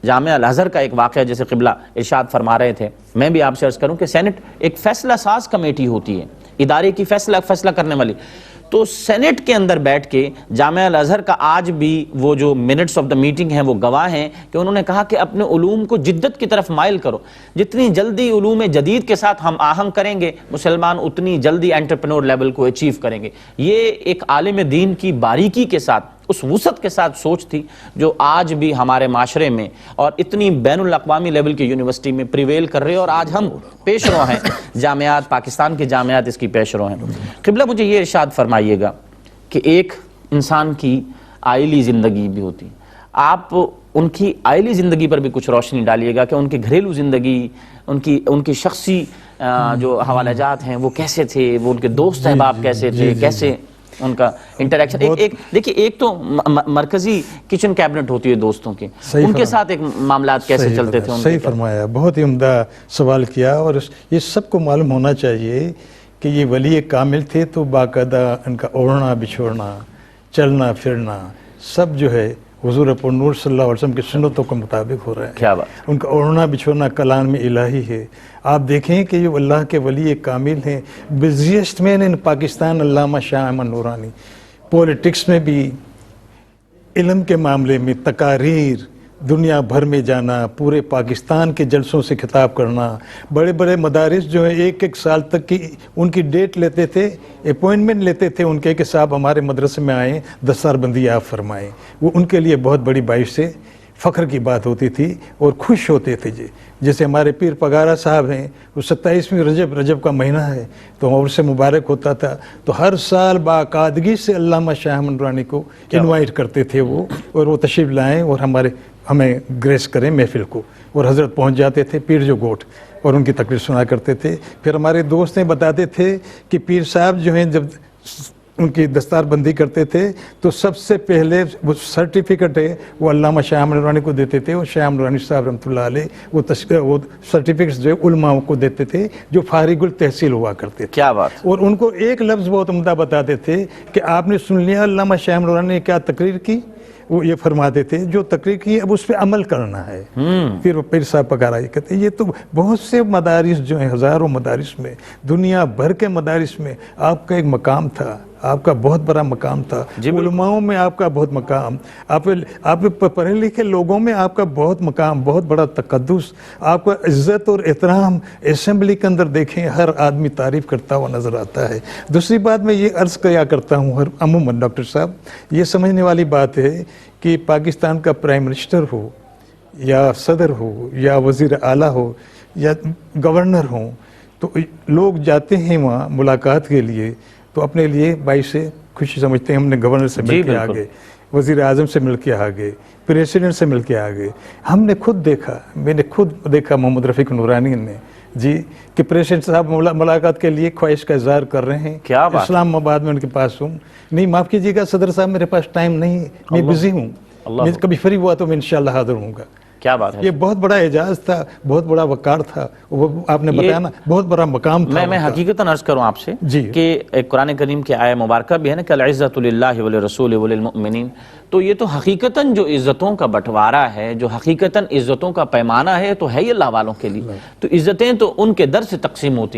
جامعہ الازہر کا ایک واقعہ جیسے قبلہ ارشاد فرما رہے تھے، میں بھی آپ سے عرض کروں کہ سینٹ ایک فیصلہ ساز کمیٹی ہوتی ہے، ادارے کی فیصلہ کرنے والی، تو سینٹ کے اندر بیٹھ کے جامعہ الازہر کا آج بھی وہ جو منٹس آف دا میٹنگ ہیں وہ گواہ ہیں کہ انہوں نے کہا کہ اپنے علوم کو جدت کی طرف مائل کرو، جتنی جلدی علوم جدید کے ساتھ ہم آہنگ کریں گے مسلمان اتنی جلدی انٹرپرینور لیول کو اچیو کریں گے۔ یہ ایک عالم دین کی باریکی کے ساتھ، اس وسعت کے ساتھ سوچ تھی جو آج بھی ہمارے معاشرے میں اور اتنی بین الاقوامی لیول کی یونیورسٹی میں پریویل کر رہے اور آج ہم پیش رو ہیں، جامعات پاکستان کے جامعات اس کی پیش رو ہیں۔ قبلہ مجھے یہ ارشاد فرمائیے گا کہ ایک انسان کی عائلی زندگی بھی ہوتی ہے، آپ ان کی عائلی زندگی پر بھی کچھ روشنی ڈالیے گا کہ ان کی گھریلو زندگی، ان کی شخصی جو حوالہ جات ہیں وہ کیسے تھے، وہ ان کے دوست احباب کیسے تھے، کیسے ان کا انٹریکشن۔ دیکھیے ایک تو مرکزی کچن کیبنٹ ہوتی ہے دوستوں کی، ان کے ساتھ ایک معاملات کیسے چلتے تھے؟ صحیح فرمایا، بہت ہی عمدہ سوال کیا، اور یہ سب کو معلوم ہونا چاہیے کہ یہ ولی کامل تھے تو باقاعدہ ان کا اوڑھنا بچھوڑنا، چلنا پھرنا سب جو ہے حضور پر نور صلی اللہ علیہ وسلم کی سنتوں کے مطابق ہو رہا ہے۔ کیا بات! ان کا اوڑھنا بچھوڑنا کلام الہی ہے۔ آپ دیکھیں کہ یہ اللہ کے ولی کامل ہیں، بزیسٹ مین ان پاکستان علامہ شاہ احمد نورانی، پولیٹکس میں بھی، علم کے معاملے میں تقاریر، دنیا بھر میں جانا، پورے پاکستان کے جلسوں سے خطاب کرنا، بڑے بڑے مدارس جو ہیں ایک سال تک کی ان کی ڈیٹ لیتے تھے، اپوائنٹمنٹ لیتے تھے ان کے کہ صاحب ہمارے مدرسے میں آئیں، دستار بندی آپ فرمائیں۔ وہ ان کے لیے بہت بڑی باعث سے فخر کی بات ہوتی تھی اور خوش ہوتے تھے جی۔ جیسے ہمارے پیر پگارا صاحب ہیں، وہ 27ویں رجب کا مہینہ ہے تو اور سے مبارک ہوتا تھا، تو ہر سال باقاعدگی سے علامہ شاہ احمد نورانی کو انوائٹ کرتے تھے وہ، اور وہ تشریف لائیں اور ہمیں گریس کریں محفل کو، اور حضرت پہنچ جاتے تھے پیر جو گوٹ اور ان کی تقریر سنا کرتے تھے۔ پھر ہمارے دوست بتاتے تھے کہ پیر صاحب جو ہیں جب ان کی دستار بندی کرتے تھے تو سب سے پہلے وہ سرٹیفکیٹ ہے وہ علامہ شاہ احمد نورانی کو دیتے تھے، اور شاہ احمد نورانی صاحب رحمۃ اللہ علیہ وہ سرٹیفکیٹس جو علماء کو دیتے تھے جو فارغ التحصیل ہوا کرتے تھے۔ کیا بات! اور ان کو ایک لفظ بہت عمدہ بتاتے تھے کہ آپ نے سن لیا علامہ شاہ احمد نورانی نے کیا تقریر کی، وہ یہ فرماتے تھے جو تقریر کی اب اس پہ عمل کرنا ہے۔ پھر وہ پیر صاحب پکارا یہ کہتے ہیں، یہ تو بہت سے مدارس جو ہیں، ہزاروں مدارس میں، دنیا بھر کے مدارس میں آپ کا ایک مقام تھا، آپ کا بہت بڑا مقام تھا، علماؤں میں آپ کا بہت مقام، آپ پڑھے لکھے لوگوں میں آپ کا بہت مقام، بہت بڑا تقدس، آپ کا عزت اور احترام اسمبلی کے اندر دیکھیں ہر آدمی تعریف کرتا ہوا نظر آتا ہے۔ دوسری بات میں یہ عرض کیا کرتا ہوں عموماً ڈاکٹر صاحب، یہ سمجھنے والی بات ہے کہ پاکستان کا پرائم منسٹر ہو یا صدر ہو یا وزیر اعلیٰ ہو یا گورنر ہوں، تو لوگ جاتے ہیں وہاں ملاقات کے لیے تو اپنے لیے باعث سے خوشی سمجھتے ہیں، ہم نے گورنر سے مل کے آ گئے، وزیر اعظم سے مل کے آ گئے، پریزیڈنٹ سے مل کے آ گئے۔ ہم نے خود دیکھا، میں نے خود دیکھا محمد رفیق نورانی نے جی کہ پریزیڈنٹ صاحب ملاقات کے لیے خواہش کا اظہار کر رہے ہیں، اسلام آباد میں ان کے پاس ہوں، نہیں معاف کیجیے گا صدر صاحب میرے پاس ٹائم نہیں، میں بزی ہوں، میں کبھی فری ہوا تو میں انشاءاللہ حاضر ہوں گا۔ کیا بات ہے! یہ بہت بڑا اعجاز تھا، بہت بڑا وقار تھا، وہ آپ نے بتایا نا بہت بڑا مقام تھا۔ میں حقیقتاً عرض کروں آپ سے کہ قرآن کریم کی آیہ مبارکہ بھی ہے نا کہ العزت للہ وللرسول وللمؤمنین، تو یہ تو حقیقتاً جو عزتوں کا بٹوارہ ہے، جو حقیقتاً عزتوں کا پیمانہ ہے تو ہے ہی اللہ والوں کے لیے، تو عزتیں تو ان کے در سے تقسیم ہوتی ہیں۔